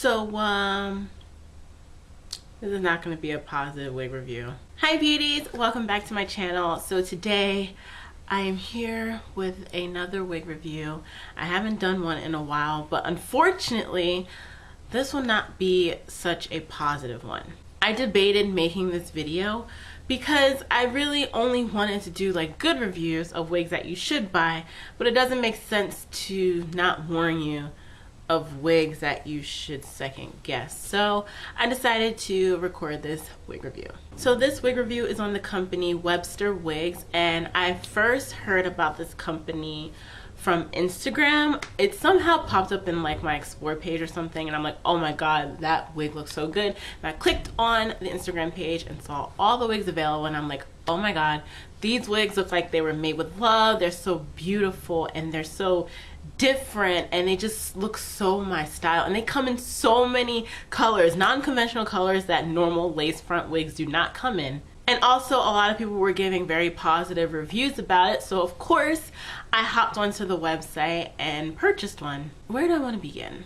This is not going to be a positive wig review. Hi beauties, welcome back to my channel. So today I am here with another wig review. I haven't done one in a while, but unfortunately this will not be such a positive one. I debated making this video because I really only wanted to do like good reviews of wigs that you should buy, but it doesn't make sense to not warn you of wigs that you should second guess. So I decided to record this wig review. So this wig review is on the company Webster Wigs, and I first heard about this company from Instagram. It somehow popped up in like my explore page or something, and I'm like, oh my god, that wig looks so good. And I clicked on the Instagram page and saw all the wigs available, and I'm like, oh my god, these wigs look like they were made with love. They're so beautiful and they're so different, and they just look so my style, and they come in so many colors, non-conventional colors that normal lace front wigs do not come in. And also a lot of people were giving very positive reviews about it, so of course I hopped onto the website and purchased one. Where do I want to begin?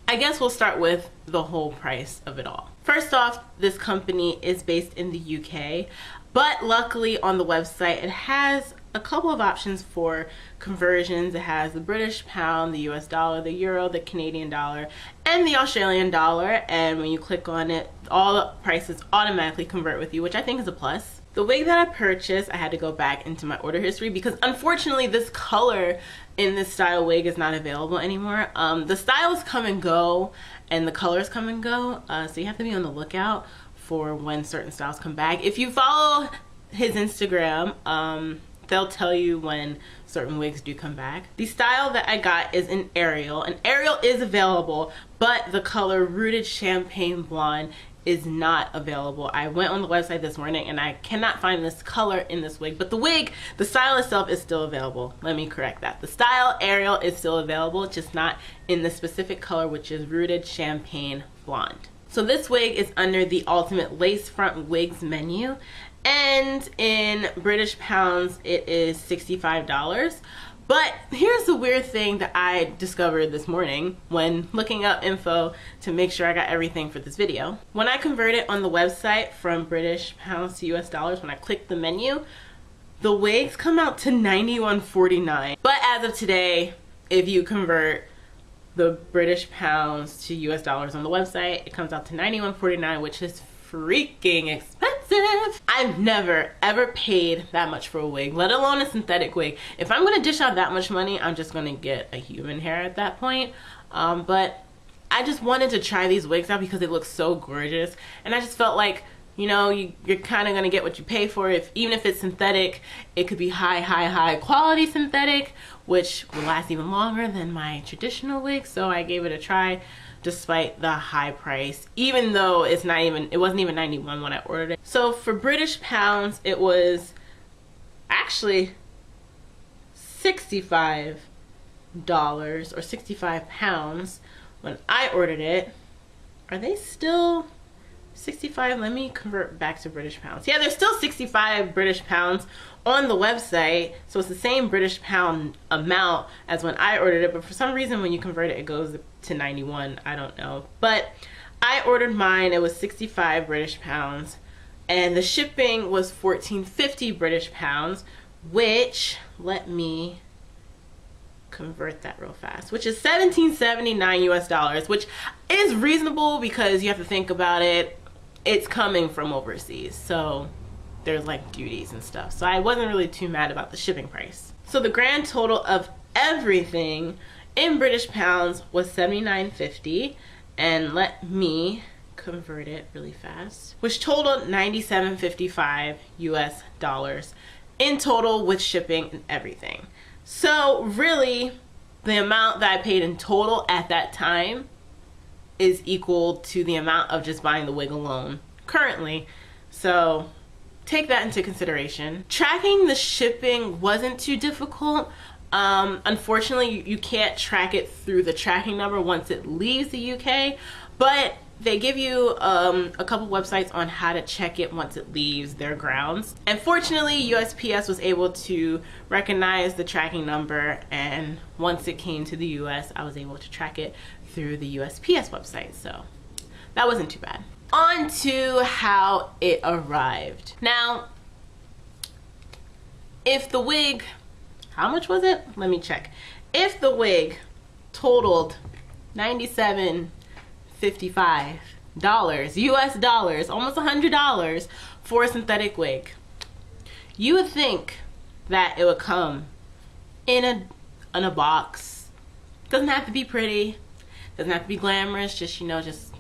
I guess we'll start with the whole price of it all. First off, this company is based in the UK, but luckily on the website it has a couple of options for conversions. It has the British pound, the US dollar, the euro, the Canadian dollar, and the Australian dollar, and when you click on it, all the prices automatically convert with you, which I think is a plus. The wig that I purchased, I had to go back into my order history because unfortunately this color in this style wig is not available anymore. The styles come and go and the colors come and go, so you have to be on the lookout for when certain styles come back. If you follow his Instagram, they'll tell you when certain wigs do come back. The style that I got is an Ariel, and Ariel is available, but the color Rooted Champagne Blonde is not available. I went on the website this morning and I cannot find this color in this wig, but the wig, the style itself is still available. Let me correct that. The style Ariel is still available, just not in the specific color, which is Rooted Champagne Blonde. So this wig is under the Ultimate Lace Front Wigs menu, and in British pounds it is $65. But here's the weird thing that I discovered this morning when looking up info to make sure I got everything for this video. When I convert it on the website from British pounds to US dollars, when I click the menu, the wigs come out to $91.49. But as of today, if you convert the British pounds to US dollars on the website, it comes out to $91.49, which is freaking expensive. I've never ever paid that much for a wig, let alone a synthetic wig. If I'm gonna dish out that much money, I'm just gonna get a human hair at that point. But I just wanted to try these wigs out because they look so gorgeous, and I just felt like, you know, you're kind of gonna get what you pay for. Even if it's synthetic, it could be high quality synthetic, which will last even longer than my traditional wig. So I gave it a try despite the high price, even though it wasn't even 91 when I ordered it. So for British pounds, it was actually $65 or 65 pounds when I ordered it. Are they still 65? Let me convert back to British pounds. Yeah, there's still 65 British pounds on the website, so it's the same British pound amount as when I ordered it, but for some reason when you convert it, it goes to 91. I don't know, but I ordered mine. It was 65 British pounds, and the shipping was $14.50 British pounds, which, let me convert that real fast, which is $17.79 US dollars, which is reasonable because you have to think about it. It's coming from overseas, so there's like duties and stuff. So I wasn't really too mad about the shipping price. So the grand total of everything in British pounds was $79.50, and let me convert it really fast, which totaled $97.55 US dollars in total with shipping and everything. So really, the amount that I paid in total at that time is equal to the amount of just buying the wig alone currently. So take that into consideration. Tracking the shipping wasn't too difficult. Unfortunately, you can't track it through the tracking number once it leaves the UK, but they give you a couple websites on how to check it once it leaves their grounds. And fortunately, USPS was able to recognize the tracking number, and once it came to the US, I was able to track it through the USPS website, so that wasn't too bad. On to how it arrived. Now, if the wig, how much was it? Let me check. If the wig totaled $97.55 US dollars, almost $100 for a synthetic wig, you would think that it would come in a box. Doesn't have to be pretty, doesn't have to be glamorous, just, you know, just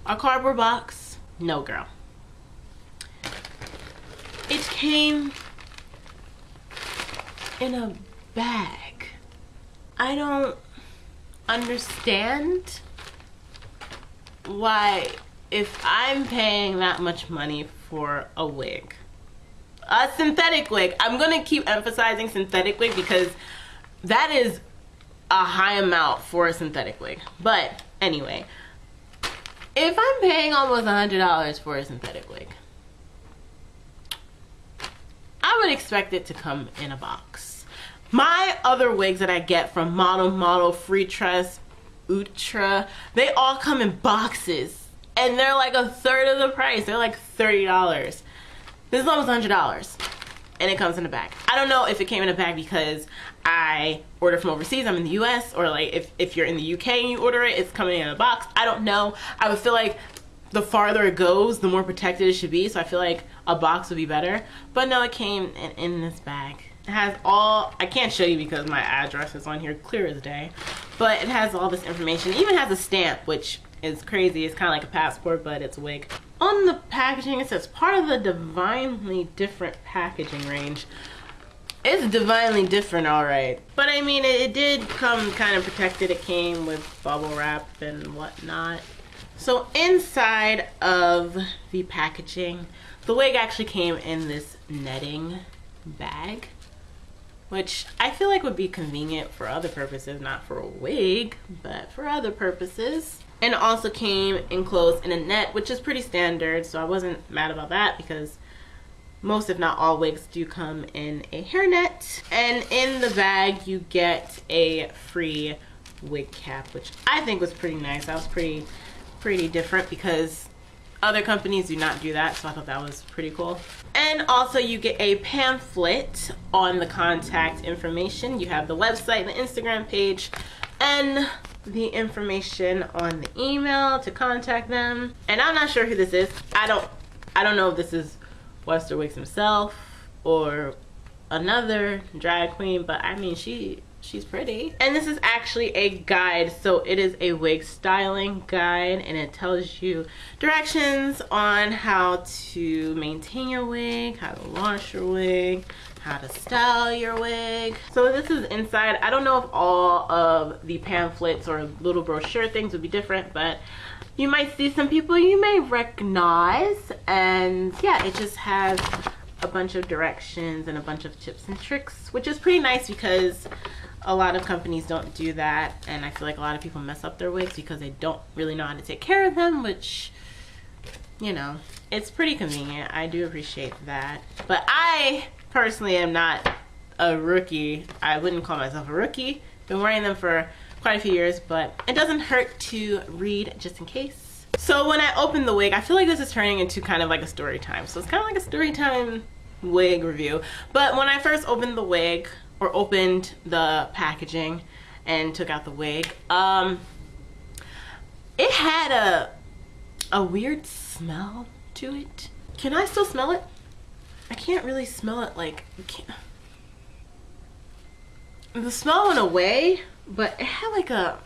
a cardboard box. No, girl. It came in a bag. I don't understand why, if I'm paying that much money for a wig, a synthetic wig, I'm gonna keep emphasizing synthetic wig because that is a high amount for a synthetic wig. But anyway, if I'm paying almost $100 for a synthetic wig, I would expect it to come in a box. My other wigs that I get from Model, Free Tress, Ultra, they all come in boxes, and they're like a third of the price. They're like $30. This is almost $100, and it comes in a bag. I don't know if it came in a bag because I ordered from overseas, I'm in the US, or like if you're in the UK and you order it, it's coming in a box. I don't know. I would feel like the farther it goes, the more protected it should be, so I feel like a box would be better. But no, it came in this bag. It has all, I can't show you because my address is on here clear as day, but it has all this information. It even has a stamp, which is crazy. It's kind of like a passport, but it's a wig. On the packaging, it says part of the divinely different packaging range. It's divinely different, all right. But I mean, it did come kind of protected. It came with bubble wrap and whatnot. So inside of the packaging, the wig actually came in this netting bag, which I feel like would be convenient for other purposes, not for a wig, but for other purposes. And it also came enclosed in a net, which is pretty standard, so I wasn't mad about that because most, if not all, wigs do come in a hairnet. And in the bag, you get a free wig cap, which I think was pretty nice. That was pretty different because other companies do not do that, so I thought that was pretty cool. And also you get a pamphlet on the contact information. You have the website, the Instagram page, and the information on the email to contact them. And I'm not sure who this is. I don't know if this is Webster Wigs himself or another drag queen, but I mean, she's pretty. And this is actually a guide, so it is a wig styling guide, and it tells you directions on how to maintain your wig, how to wash your wig, how to style your wig. So this is inside. I don't know if all of the pamphlets or little brochure things would be different, but you might see some people you may recognize. And yeah, it just has a bunch of directions and a bunch of tips and tricks, which is pretty nice because a lot of companies don't do that, and I feel like a lot of people mess up their wigs because they don't really know how to take care of them, which, you know, it's pretty convenient. I do appreciate that. But I personally am not a rookie. I wouldn't call myself a rookie. Been wearing them for quite a few years, but it doesn't hurt to read just in case. So when I opened the wig, I feel like this is turning into kind of like a story time. So it's kind of like a story time wig review. But when I first opened the wig, or opened the packaging and took out the wig, it had a weird smell to it. Can I still smell it? I can't really smell it. Like, the smell went away, but it had like a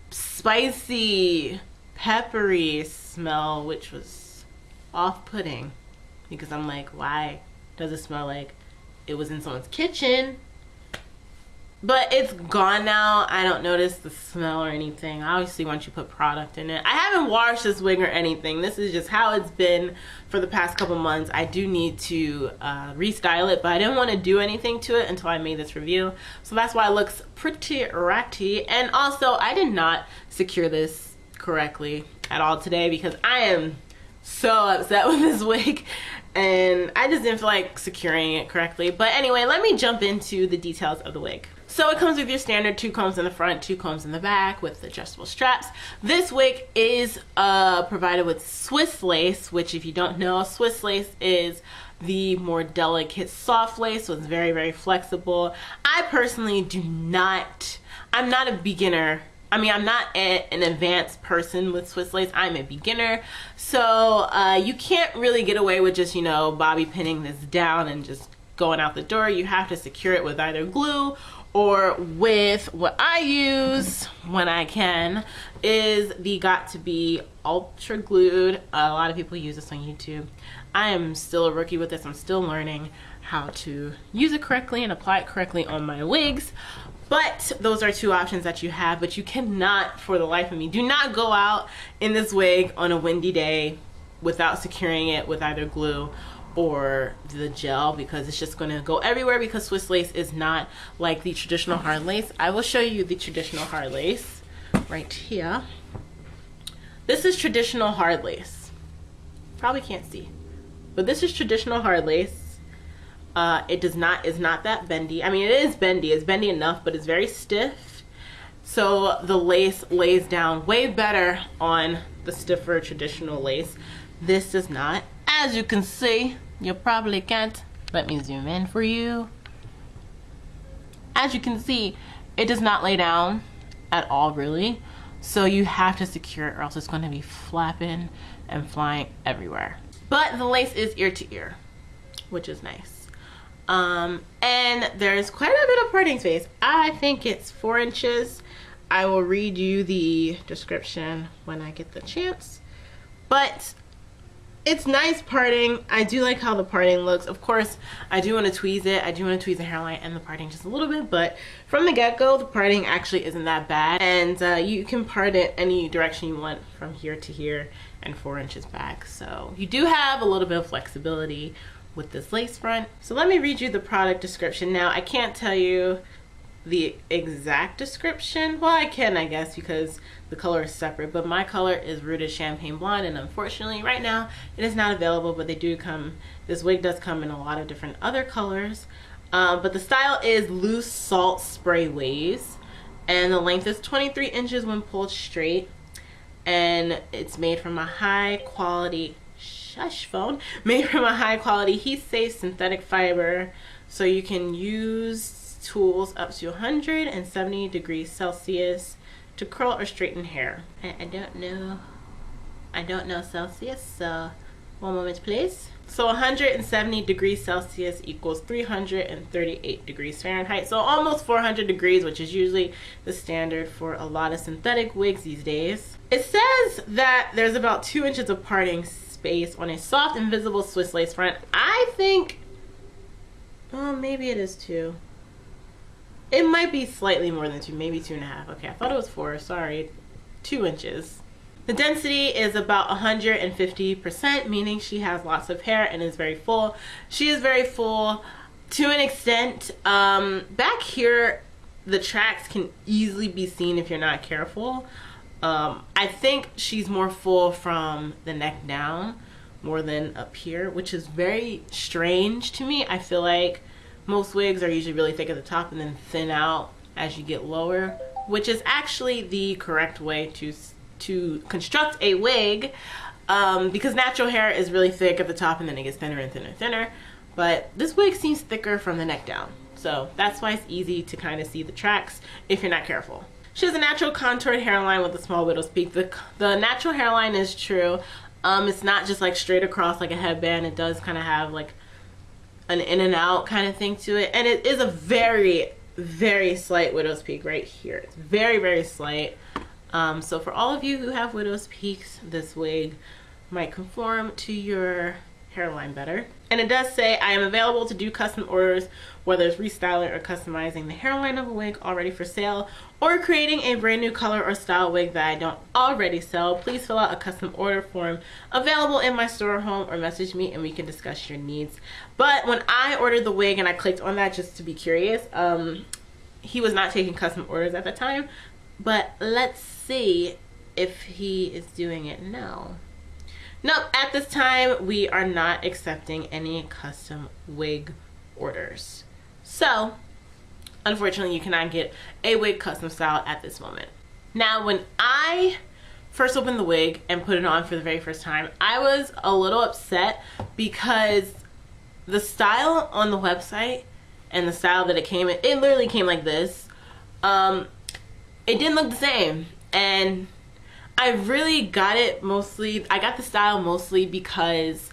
spicy, peppery smell, which was off-putting because I'm like, why does it smell like it was in someone's kitchen? But it's gone now. I don't notice the smell or anything. Obviously, once you put product in it. I haven't washed this wig or anything. This is just how it's been for the past couple months. I do need to restyle it, but I didn't want to do anything to it until I made this review. So that's why it looks pretty ratty. And also, I did not secure this correctly at all today because I am so upset with this wig. And I just didn't feel like securing it correctly. But anyway, let me jump into the details of the wig. So it comes with your standard 2 combs in the front, 2 combs in the back with adjustable straps. This wig is provided with Swiss lace, which if you don't know, Swiss lace is the more delicate soft lace, so it's very, very flexible. I personally I'm not a beginner. I mean, I'm not an advanced person with Swiss lace. I'm a beginner. So you can't really get away with just, you know, bobby pinning this down and just going out the door. You have to secure it with either glue or with what I use when I can is the Got To Be Ultra Glued. A lot of people use this on YouTube. I am still a rookie with this. I'm still learning how to use it correctly and apply it correctly on my wigs. But those are 2 options that you have, but you cannot, for the life of me, do not go out in this wig on a windy day without securing it with either glue or the gel, because it's just gonna go everywhere, because Swiss lace is not like the traditional hard lace. I will show you the traditional hard lace right here. This is traditional hard lace. Probably can't see, but this is traditional hard lace. It is not that bendy. I mean, it is bendy. It's bendy enough, but it's very stiff. So the lace lays down way better on the stiffer traditional lace. This does not. As you can see, you probably can't. Let me zoom in for you. As you can see, it does not lay down at all, really. So you have to secure it or else it's going to be flapping and flying everywhere. But the lace is ear to ear, which is nice. And there's quite a bit of parting space. I think it's 4 inches. I will read you the description when I get the chance. But it's nice parting. I do like how the parting looks. Of course, I do want to tweeze it. I do want to tweeze the hairline and the parting just a little bit, but from the get-go, the parting actually isn't that bad. And you can part it any direction you want from here to here and 4 inches back. So you do have a little bit of flexibility with this lace front. So let me read you the product description. Now, I can't tell you the exact description. Well, I can, I guess, because the color is separate, but my color is Rooted Champagne Blonde, and unfortunately right now it is not available, but they do come, this wig does come in a lot of different other colors. But the style is loose salt spray waves, and the length is 23 inches when pulled straight, and it's made from a high quality made from a high quality heat safe synthetic fiber, so you can use tools up to 170 degrees Celsius to curl or straighten hair. I don't know Celsius, so one moment please. So 170 degrees Celsius equals 338 degrees Fahrenheit, so almost 400 degrees, which is usually the standard for a lot of synthetic wigs these days. It says that there's about 2 inches of parting space on a soft invisible Swiss lace front. I think, well, maybe it is 2. It might be slightly more than 2, maybe 2.5. Okay, I thought it was 4, sorry. 2 inches. The density is about 150%, meaning she has lots of hair and is very full. She is very full to an extent. Back here, the tracks can easily be seen if you're not careful. I think she's more full from the neck down more than up here, which is very strange to me. I feel like most wigs are usually really thick at the top and then thin out as you get lower, which is actually the correct way to construct a wig, because natural hair is really thick at the top and then it gets thinner and thinner and thinner. But this wig seems thicker from the neck down, so that's why it's easy to kind of see the tracks if you're not careful. She has a natural contoured hairline with a small widow's peak. The natural hairline is true. It's not just like straight across like a headband. It does kind of have like an in and out kind of thing to it. And it is a very, very slight widow's peak right here. It's very, very slight. So for all of you who have widow's peaks, this wig might conform to your hairline better. And it does say, I am available to do custom orders, whether it's restyling or customizing the hairline of a wig already for sale, or creating a brand new color or style wig that I don't already sell. Please fill out a custom order form available in my store, home, or message me and we can discuss your needs. But when I ordered the wig and I clicked on that just to be curious, he was not taking custom orders at the time, but let's see if he is doing it now. Nope, at this time we are not accepting any custom wig orders. So unfortunately you cannot get a wig custom style at this moment. Now, when I first opened the wig and put it on for the very first time, I was a little upset because the style on the website and the style that it came in, it literally came like this. It didn't look the same, and I really got it mostly, I got the style mostly because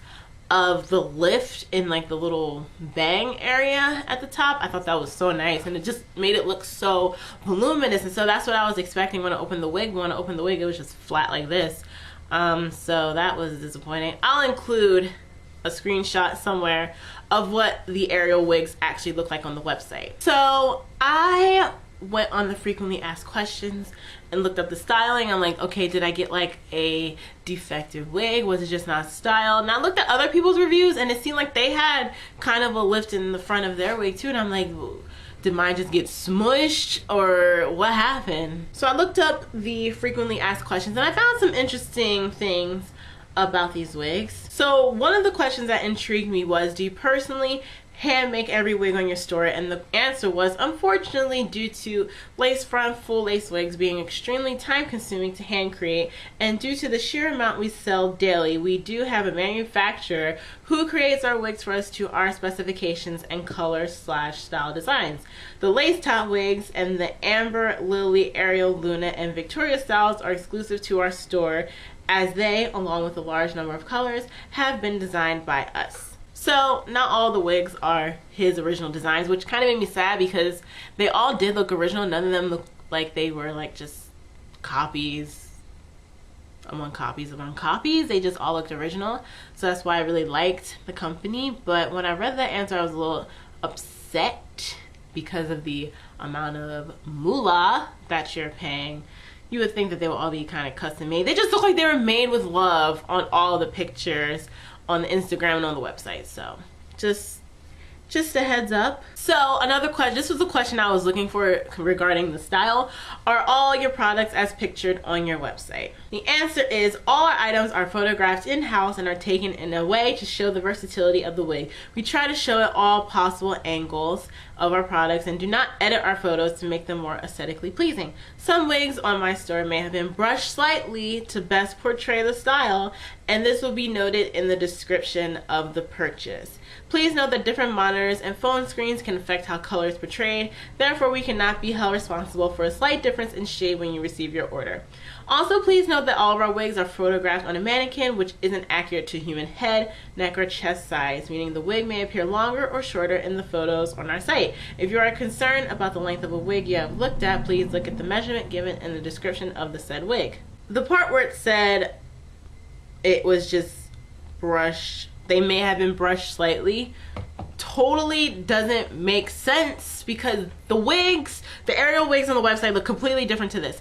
of the lift in like the little bang area at the top. I thought that was so nice, and it just made it look so voluminous, and so that's what I was expecting when I opened the wig. When I opened the wig, it was just flat like this. So that was disappointing. I'll include a screenshot somewhere of what the aerial wigs actually look like on the website. So I went on the frequently asked questions and looked up the styling. I'm like, okay, did I get like a defective wig? Was it just not styled? And I looked at other people's reviews, and it seemed like they had kind of a lift in the front of their wig too, and I'm like, did mine just get smushed or what happened? So I looked up the frequently asked questions, and I found some interesting things about these wigs. So one of the questions that intrigued me was, do you personally hand make every wig on your store? And the answer was, unfortunately, due to lace front full lace wigs being extremely time consuming to hand create, and due to the sheer amount we sell daily, we do have a manufacturer who creates our wigs for us to our specifications and color/style designs. The lace top wigs and the Amber, Lily, Ariel, Luna, and Victoria styles are exclusive to our store, as they, along with a large number of colors, have been designed by us. So not all the wigs are his original designs, which kind of made me sad because they all did look original. None of them looked like they were like just copies among copies among copies. They just all looked original. So that's why I really liked the company. But when I read that answer, I was a little upset because of the amount of moolah that you're paying. You would think that they would all be kind of custom made. They just look like they were made with love on all the pictures on the Instagram and on the website. So just a heads up. So another question, this was a question I was looking for regarding the style. Are all your products as pictured on your website? The answer is, all our items are photographed in-house and are taken in a way to show the versatility of the wig. We try to show at all possible angles of our products and do not edit our photos to make them more aesthetically pleasing. Some wigs on my store may have been brushed slightly to best portray the style, and this will be noted in the description of the purchase. Please note that different monitors and phone screens can affect how color is portrayed. Therefore, we cannot be held responsible for a slight difference in shade when you receive your order. Also, please note that all of our wigs are photographed on a mannequin, which isn't accurate to human head, neck, or chest size, meaning the wig may appear longer or shorter in the photos on our site. If you are concerned about the length of a wig you have looked at, please look at the measurement given in the description of the said wig. The part where it said it was just brushed, they may have been brushed slightly, totally doesn't make sense because the wigs, the aerial wigs on the website look completely different to this.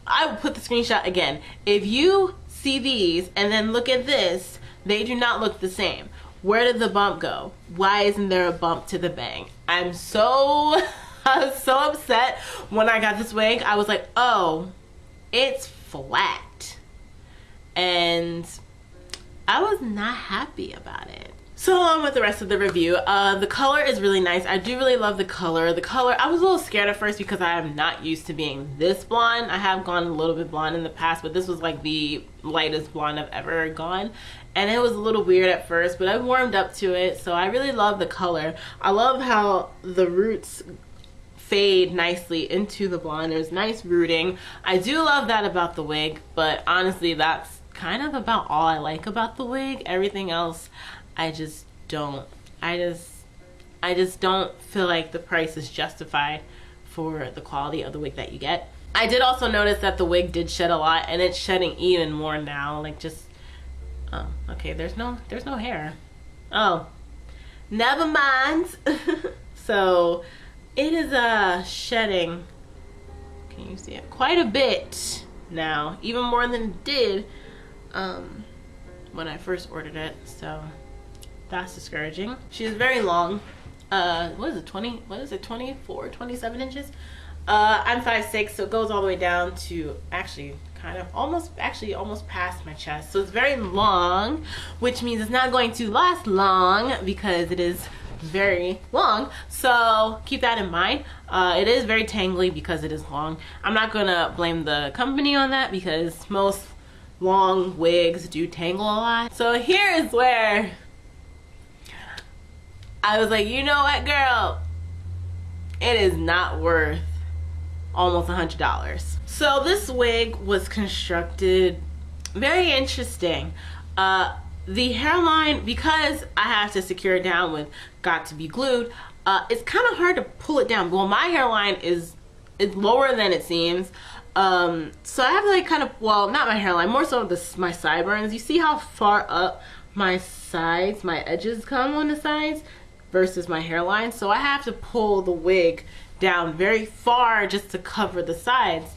I will put the screenshot again. If you see these and then look at this, they do not look the same. Where did the bump go? Why isn't there a bump to the bang? I was so upset when I got this wig. I was like, oh, it's flat. And I was not happy about it. So on with the rest of the review. The color is really nice. I do really love the color. The color, I was a little scared at first because I am not used to being this blonde. I have gone a little bit blonde in the past, but this was like the lightest blonde I've ever gone. And it was a little weird at first, but I warmed up to it. So I really love the color. I love how the roots fade nicely into the blonde. There's nice rooting. I do love that about the wig, but honestly, that's kind of about all I like about the wig. Everything else, I just don't feel like the price is justified for the quality of the wig that you get. I did also notice that the wig did shed a lot, and it's shedding even more now. Like just, oh, okay, there's no hair. Oh, never mind. So it is shedding, can you see it? Quite a bit now, even more than it did when I first ordered it. So that's discouraging. She is very long. What is it, 24, 27 inches? I'm 5'6", so it goes all the way down to actually almost past my chest. So it's very long, which means it's not going to last long because it is very long, so keep that in mind. It is very tangly because it is long. I'm not gonna blame the company on that because most long wigs do tangle a lot. So here is where I was like, you know what, girl, it is not worth almost $100. So this wig was constructed very interesting. The hairline, because I have to secure it down with got to be glued, it's kind of hard to pull it down. Well, my hairline is lower than it seems. So I have to like kind of, well, not my hairline, more so my sideburns. You see how far up my sides, my edges come on the sides versus my hairline? So I have to pull the wig down very far just to cover the sides.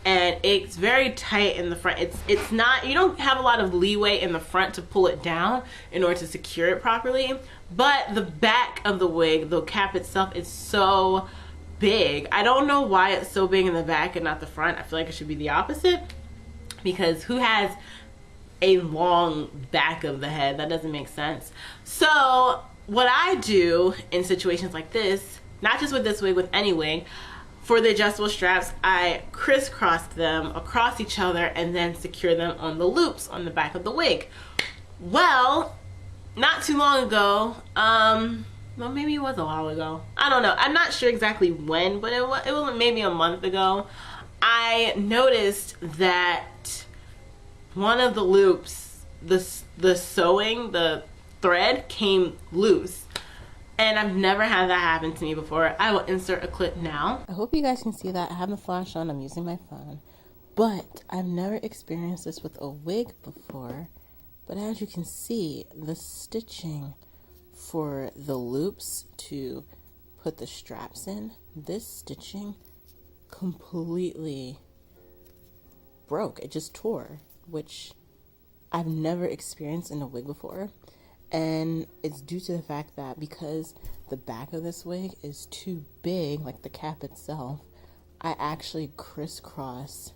And it's very tight in the front. It's not, you don't have a lot of leeway in the front to pull it down in order to secure it properly. But the back of the wig, the cap itself, is so big. I don't know why it's so big in the back and not the front. I feel like it should be the opposite, because who has a long back of the head? That doesn't make sense. So what I do in situations like this, not just with this wig, with any wig, for the adjustable straps, I crisscross them across each other and then secure them on the loops on the back of the wig. Well, not too long ago, well, maybe it was a while ago, I don't know, I'm not sure exactly when, but it was maybe a month ago, I noticed that one of the loops, the sewing, the thread came loose. And I've never had that happen to me before. I will insert a clip now. I hope you guys can see that. I have the flash on. I'm using my phone. But I've never experienced this with a wig before. But as you can see, the stitching for the loops to put the straps in, this stitching completely broke. It just tore, which I've never experienced in a wig before. And it's due to the fact that because the back of this wig is too big, like the cap itself, I actually crisscross,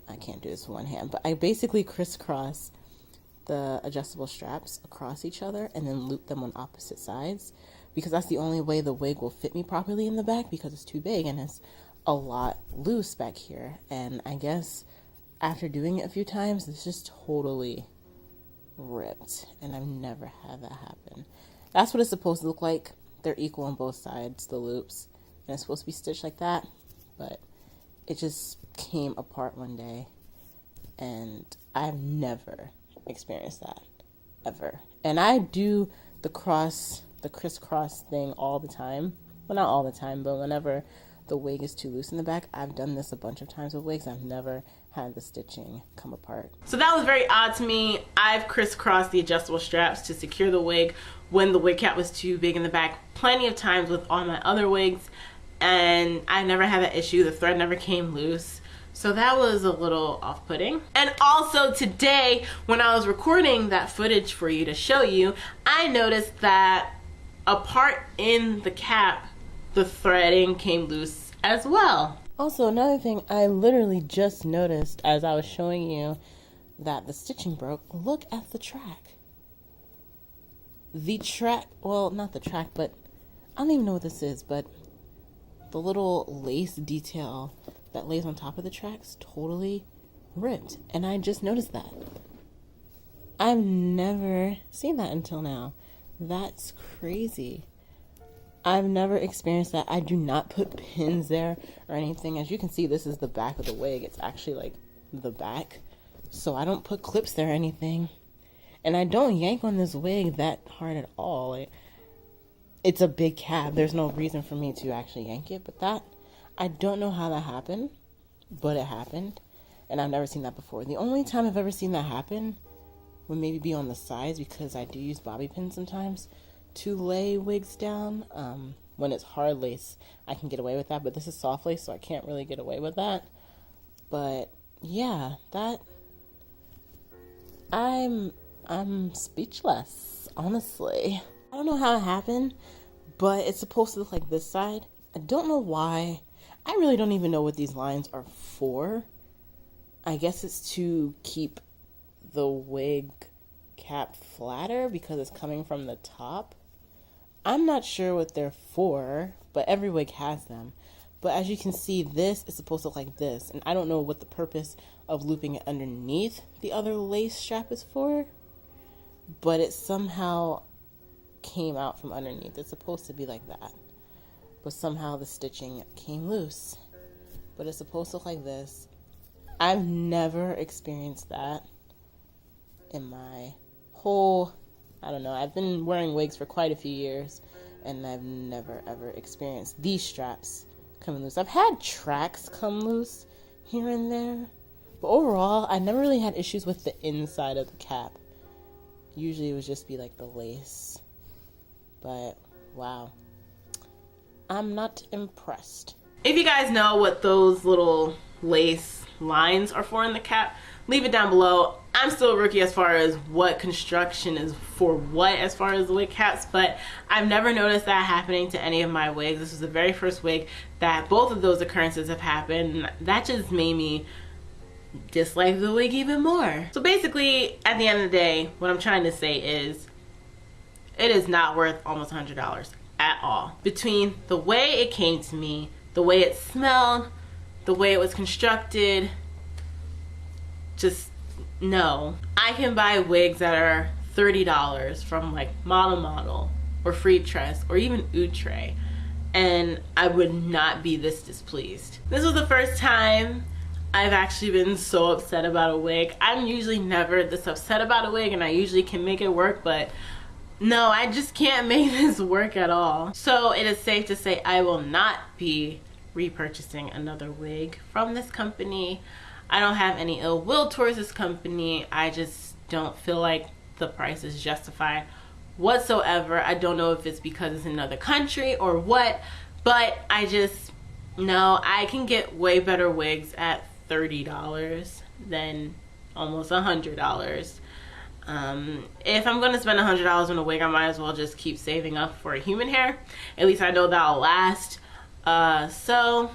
I can't do this with one hand, but I basically crisscross the adjustable straps across each other and then loop them on opposite sides, because that's the only way the wig will fit me properly in the back, because it's too big and it's a lot loose back here. And I guess after doing it a few times, it's just totally ripped, and I've never had that happen. That's what it's supposed to look like. They're equal on both sides, the loops, and it's supposed to be stitched like that, but it just came apart one day, and I've never experienced that ever. And I do the crisscross thing all the time. Well, not all the time, but whenever the wig is too loose in the back. I've done this a bunch of times with wigs. I've never had the stitching come apart. So that was very odd to me. I've crisscrossed the adjustable straps to secure the wig when the wig cap was too big in the back plenty of times with all my other wigs, and I never had that issue. The thread never came loose. So that was a little off-putting. And also today, when I was recording that footage for you to show you, I noticed that a part in the cap, the threading came loose as well. Also, another thing I literally just noticed as I was showing you that the stitching broke, look at the track. The track, well, not the track, but I don't even know what this is, but the little lace detail that lays on top of the tracks totally ripped. And I just noticed that. I've never seen that until now. That's crazy. I've never experienced that. I do not put pins there or anything. As you can see, this is the back of the wig. It's actually like the back. So I don't put clips there or anything. And I don't yank on this wig that hard at all. It's a big cap. There's no reason for me to actually yank it. But that, I don't know how that happened, but it happened. And I've never seen that before. The only time I've ever seen that happen would maybe be on the sides, because I do use bobby pins sometimes to lay wigs down. When it's hard lace, I can get away with that, but this is soft lace, so I can't really get away with that. But yeah, that, I'm speechless, honestly. I don't know how it happened, but it's supposed to look like this side. I don't know why. I really don't even know what these lines are for. I guess it's to keep the wig cap flatter because it's coming from the top. I'm not sure what they're for, but every wig has them. But as you can see, this is supposed to look like this, and I don't know what the purpose of looping it underneath the other lace strap is for, but it somehow came out from underneath. It's supposed to be like that, but somehow the stitching came loose. But it's supposed to look like this. I've never experienced that in my whole, I don't know, I've been wearing wigs for quite a few years, and I've never ever experienced these straps coming loose. I've had tracks come loose here and there, but overall I never really had issues with the inside of the cap. Usually it would just be like the lace, but wow, I'm not impressed. If you guys know what those little lace lines are for in the cap, leave it down below. I'm still a rookie as far as what construction is for what as far as wig caps, but I've never noticed that happening to any of my wigs. This was the very first wig that both of those occurrences have happened. That just made me dislike the wig even more. So basically, at the end of the day, what I'm trying to say is it is not worth almost $100 at all. Between the way it came to me, the way it smelled, the way it was constructed, just no. I can buy wigs that are $30 from like Model or Free Tress or even Outre, and I would not be this displeased. This was the first time I've actually been so upset about a wig. I'm usually never this upset about a wig, and I usually can make it work, but no, I just can't make this work at all. So it is safe to say I will not be repurchasing another wig from this company. I don't have any ill will towards this company. I just don't feel like the price is justified whatsoever. I don't know if it's because it's in another country or what, but I just, no, I can get way better wigs at $30 than almost $100. If I'm gonna spend $100 on a wig, I might as well just keep saving up for a human hair. At least I know that'll last. So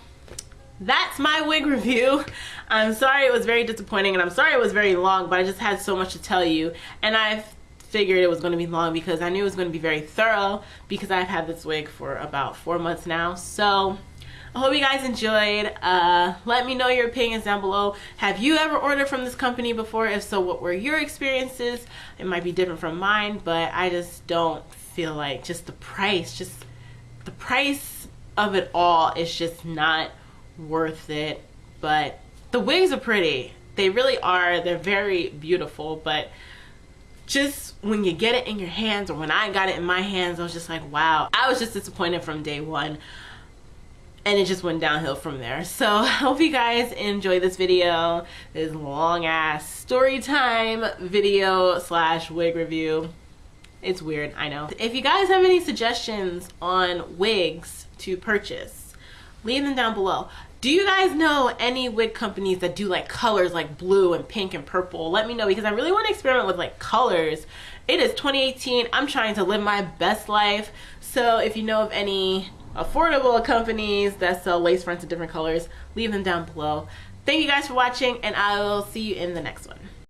that's my wig review. I'm sorry it was very disappointing, and I'm sorry it was very long, but I just had so much to tell you, and I figured it was going to be long because I knew it was going to be very thorough, because I've had this wig for about 4 months now. So I hope you guys enjoyed. Let me know your opinions down below. Have you ever ordered from this company before? If so, what were your experiences? It might be different from mine, but I just don't feel like just the price of it all is just not worth it. But the wigs are pretty. They really are. They're very beautiful, but just when you get it in your hands, or when I got it in my hands, I was just like, wow. I was just disappointed from day one, and it just went downhill from there. So I hope you guys enjoy this video, this long ass story time video slash wig review. It's weird, I know. If you guys have any suggestions on wigs to purchase, leave them down below. Do you guys know any wig companies that do like colors like blue and pink and purple? Let me know, because I really want to experiment with like colors. It is 2018. I'm trying to live my best life. So if you know of any affordable companies that sell lace fronts in different colors, leave them down below. Thank you guys for watching, and I will see you in the next one.